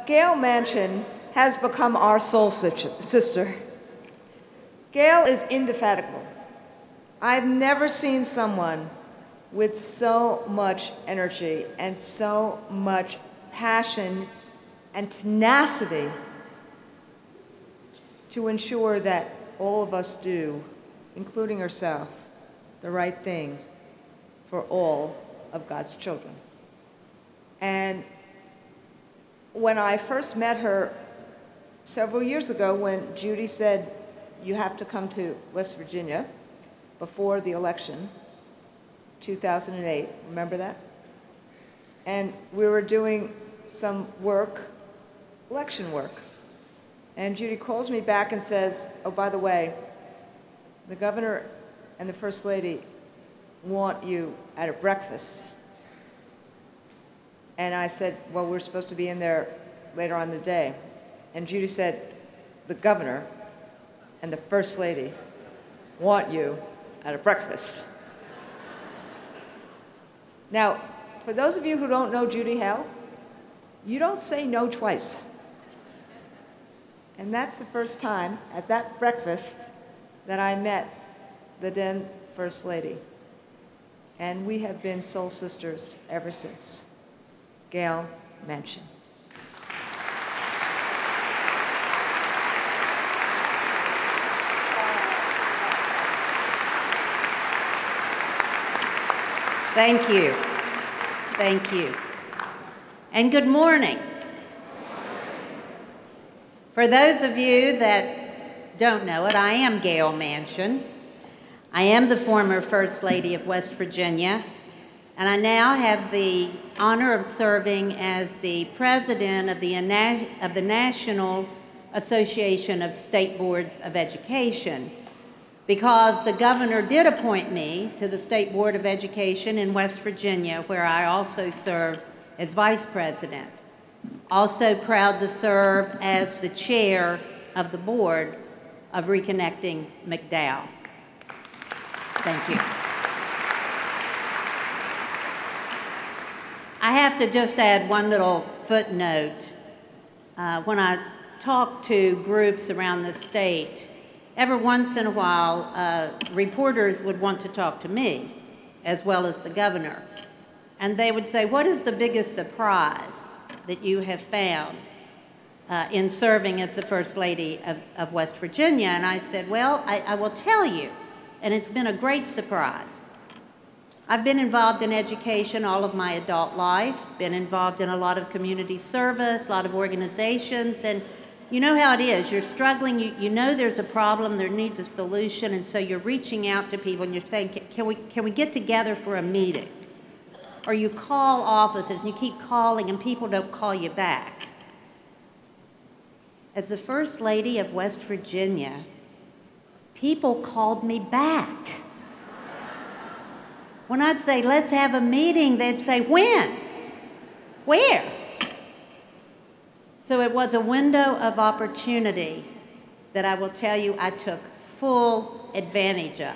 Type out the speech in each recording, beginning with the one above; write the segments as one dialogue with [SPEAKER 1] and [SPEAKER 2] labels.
[SPEAKER 1] Gayle Manchin has become our soul sister. Gayle is indefatigable. I've never seen someone with so much energy and so much passion and tenacity to ensure that all of us do, including herself, the right thing for all of God's children. And when I first met her several years ago, when Judy said, you have to come to West Virginia before the election, 2008, remember that? And we were doing some work, election work. And Judy calls me back and says, oh, by the way, the governor and the first lady want you at a breakfast. And I said, well, we're supposed to be in there later on in the day. And Judy said, the governor and the first lady want you at a breakfast. Now, for those of you who don't know Judy Hale, you don't say no twice. And that's the first time at that breakfast that I met the then First Lady. And we have been soul sisters ever since. Gayle Manchin.
[SPEAKER 2] Thank you. Thank you. And good morning. For those of you that don't know it, I am Gayle Manchin. I am the former First Lady of West Virginia, and I now have the honor of serving as the president of the National Association of State Boards of Education, because the governor did appoint me to the State Board of Education in West Virginia, where I also serve as vice president. Also proud to serve as the chair of the board of Reconnecting McDowell. Thank you. I have to just add one little footnote. When I talk to groups around the state, every once in a while, reporters would want to talk to me, as well as the governor. And they would say, what is the biggest surprise that you have found in serving as the First Lady of West Virginia? And I said, well, I will tell you, and it's been a great surprise. I've been involved in education all of my adult life, been involved in a lot of community service, a lot of organizations, and you know how it is. You're struggling, you know there's a problem, there needs a solution, and so you're reaching out to people and you're saying, can we get together for a meeting? Or you call offices and you keep calling and people don't call you back. As the First Lady of West Virginia, people called me back. When I'd say, let's have a meeting, they'd say, when? Where? So it was a window of opportunity that I will tell you I took full advantage of.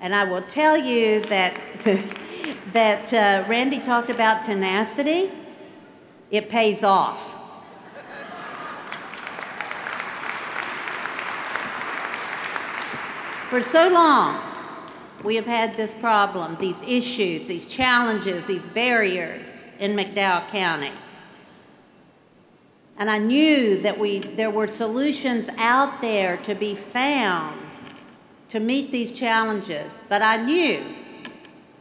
[SPEAKER 2] And I will tell you that, that Randy talked about tenacity. It pays off. For so long, we have had this problem, these issues, these challenges, these barriers in McDowell County. And I knew that there were solutions out there to be found to meet these challenges. But I knew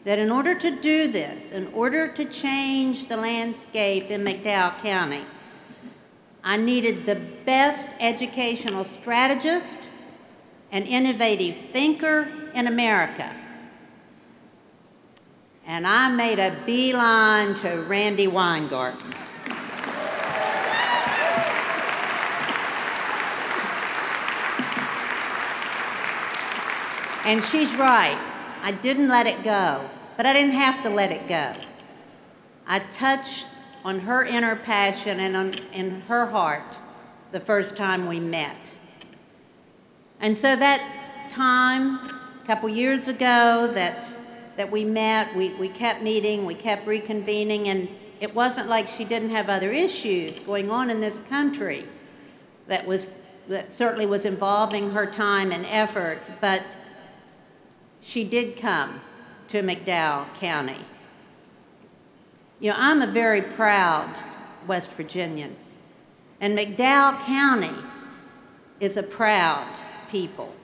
[SPEAKER 2] that in order to do this, in order to change the landscape in McDowell County, I needed the best educational strategist and innovative thinker in America. And I made a beeline to Randy Weingarten. And she's right. I didn't let it go, but I didn't have to let it go. I touched on her inner passion and in her heart the first time we met. And so that time, a couple years ago, that we met, we kept meeting, we kept reconvening, It wasn't like she didn't have other issues going on in this country that certainly was involving her time and efforts, but she did come to McDowell County. You know, I'm a very proud West Virginian, and McDowell County is a proud people.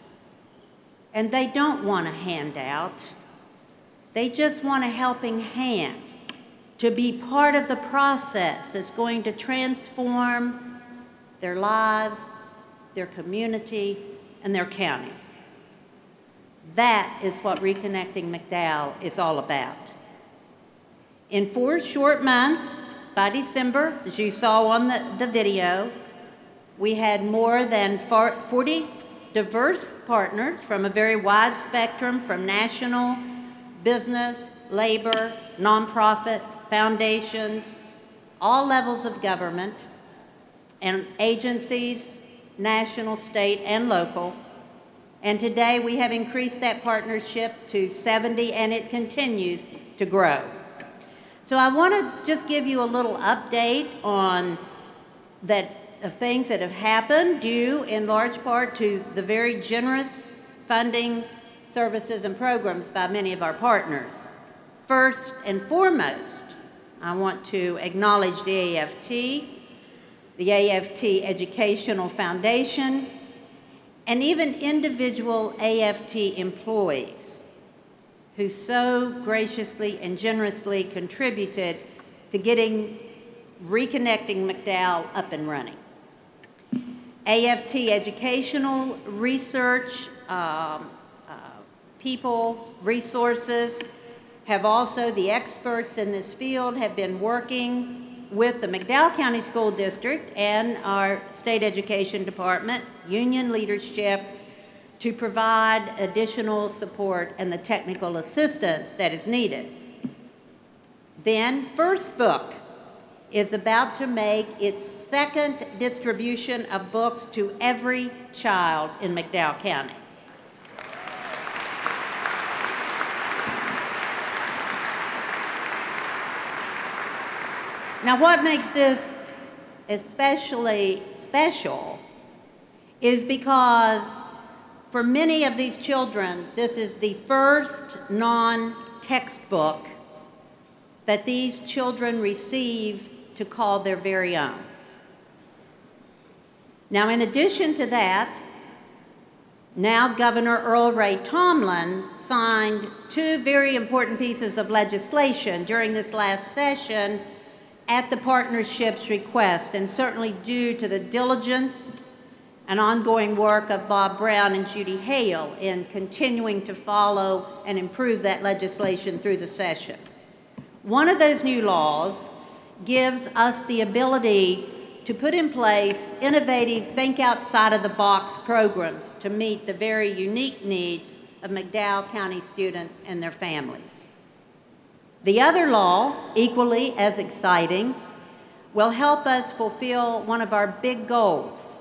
[SPEAKER 2] And they don't want a handout. They just want a helping hand to be part of the process that's going to transform their lives, their community, and their county. That is what Reconnecting McDowell is all about. In 4 short months, by December, as you saw on the video, we had more than 40 diverse partners from a very wide spectrum, from national, business, labor, nonprofit, foundations, all levels of government, and agencies, national, state, and local. And today we have increased that partnership to 70, and it continues to grow. So I want to just give you a little update on the things that have happened, due in large part to the very generous funding, services, and programs by many of our partners. First and foremost, I want to acknowledge the AFT Educational Foundation, and even individual AFT employees who so graciously and generously contributed to getting Reconnecting McDowell up and running. AFT educational research people, resources, have also, the experts in this field have been working with the McDowell County School District and our state education department, union leadership, to provide additional support and the technical assistance that is needed. Then, First Book is about to make its second distribution of books to every child in McDowell County. Now, what makes this especially special is because for many of these children, this is the first non-textbook that these children receive to call their very own. Now, in addition to that, now Governor Earl Ray Tomblin signed 2 very important pieces of legislation during this last session at the partnership's request, and certainly due to the diligence and ongoing work of Bob Brown and Judy Hale in continuing to follow and improve that legislation through the session. One of those new laws gives us the ability to put in place innovative, think outside of the box programs to meet the very unique needs of McDowell County students and their families. The other law, equally as exciting, will help us fulfill one of our big goals,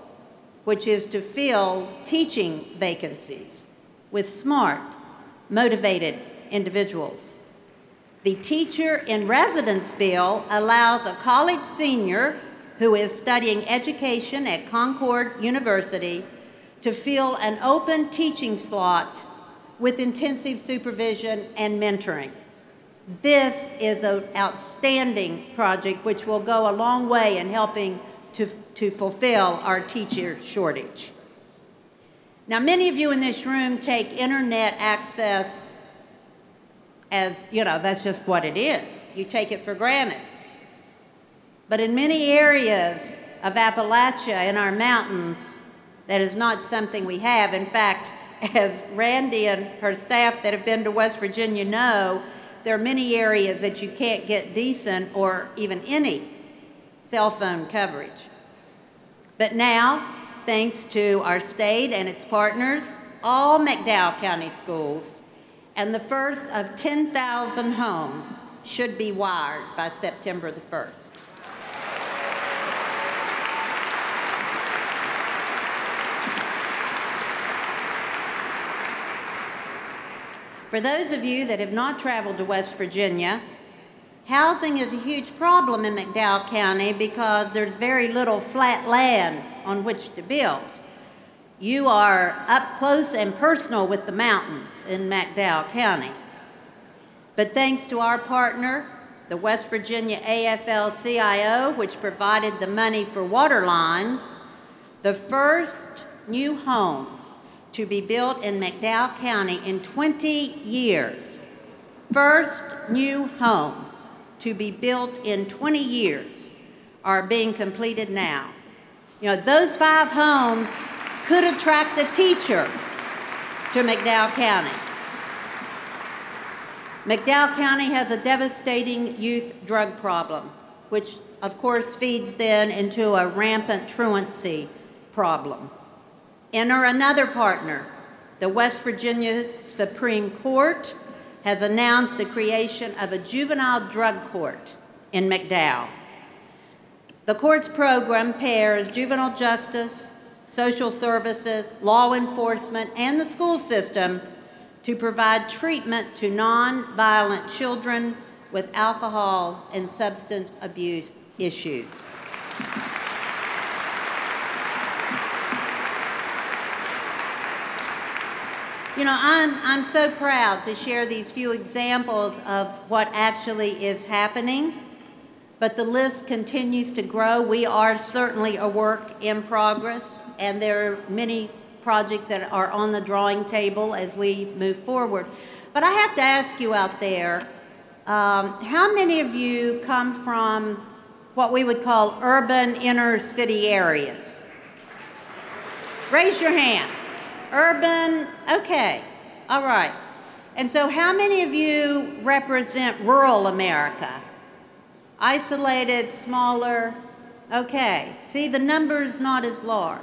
[SPEAKER 2] which is to fill teaching vacancies with smart, motivated individuals. The Teacher in Residence bill allows a college senior who is studying education at Concord University to fill an open teaching slot with intensive supervision and mentoring. This is an outstanding project which will go a long way in helping to fulfill our teacher shortage. Now, many of you in this room take internet access as, you know, that's just what it is. You take it for granted. But in many areas of Appalachia, in our mountains, that is not something we have. In fact, as Randy and her staff that have been to West Virginia know, there are many areas that you can't get decent or even any cell phone coverage. But now, thanks to our state and its partners, all McDowell County schools and the first of 10,000 homes should be wired by September the 1st. For those of you that have not traveled to West Virginia, Housing is a huge problem in McDowell County because there's very little flat land on which to build. You are up close and personal with the mountains in McDowell County. But thanks to our partner, the West Virginia AFL-CIO, which provided the money for water lines, the first new homes to be built in McDowell County in 20 years, first new homes to be built in 20 years are being completed now. You know, those 5 homes could attract a teacher to McDowell County. McDowell County has a devastating youth drug problem, which of course feeds then into a rampant truancy problem. Enter another partner. The West Virginia Supreme Court has announced the creation of a juvenile drug court in McDowell. The court's program pairs juvenile justice, social services, law enforcement, and the school system to provide treatment to nonviolent children with alcohol and substance abuse issues. You know, I'm so proud to share these few examples of what actually is happening, but the list continues to grow. We are certainly a work in progress, and there are many projects that are on the drawing table as we move forward. But I have to ask you out there, how many of you come from what we would call urban inner city areas? Raise your hand. Urban, okay, all right. And so how many of you represent rural America? Isolated, smaller, okay. See, the number's not as large.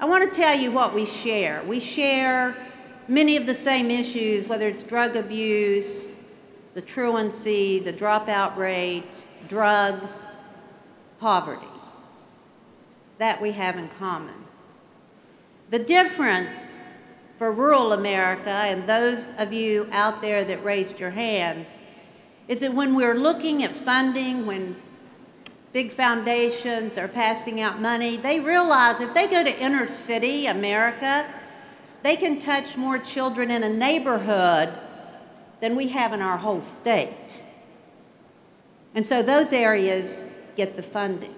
[SPEAKER 2] I want to tell you what we share. We share many of the same issues, whether it's drug abuse, the truancy, the dropout rate, drugs, poverty. That we have in common. The difference for rural America, and those of you out there that raised your hands, is that when we're looking at funding, when big foundations are passing out money, they realize if they go to inner city America, they can touch more children in a neighborhood than we have in our whole state. And so those areas get the funding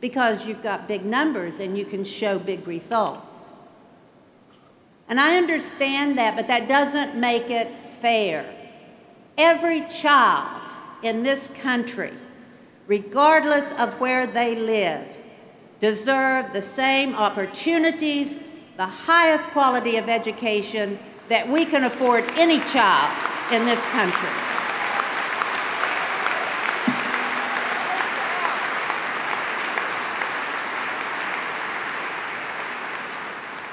[SPEAKER 2] because you've got big numbers and you can show big results. And I understand that, but that doesn't make it fair. Every child in this country, regardless of where they live, deserve the same opportunities, the highest quality of education that we can afford any child in this country.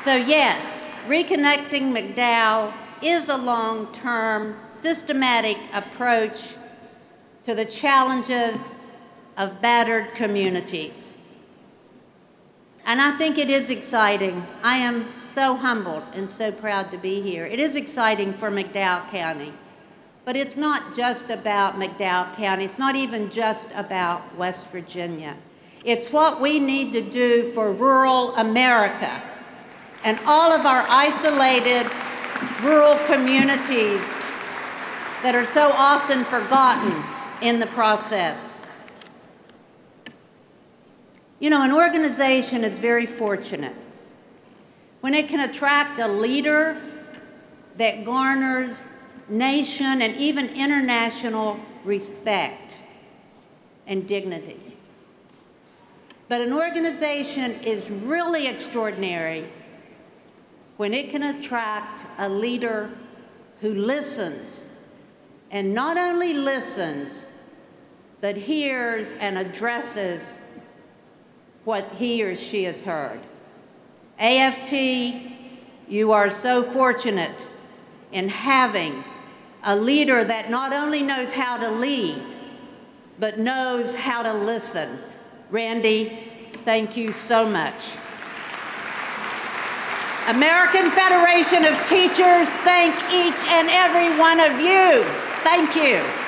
[SPEAKER 2] So yes, Reconnecting McDowell is a long-term, systematic approach to the challenges of battered communities. And I think it is exciting. I am so humbled and so proud to be here. It is exciting for McDowell County, but it's not just about McDowell County. It's not even just about West Virginia. It's what we need to do for rural America and all of our isolated rural communities that are so often forgotten in the process. You know, an organization is very fortunate when it can attract a leader that garners nation and even international respect and dignity. But an organization is really extraordinary when it can attract a leader who listens, and not only listens, but hears and addresses what he or she has heard. AFT, you are so fortunate in having a leader that not only knows how to lead, but knows how to listen. Randy, thank you so much. American Federation of Teachers, thank each and every one of you. Thank you.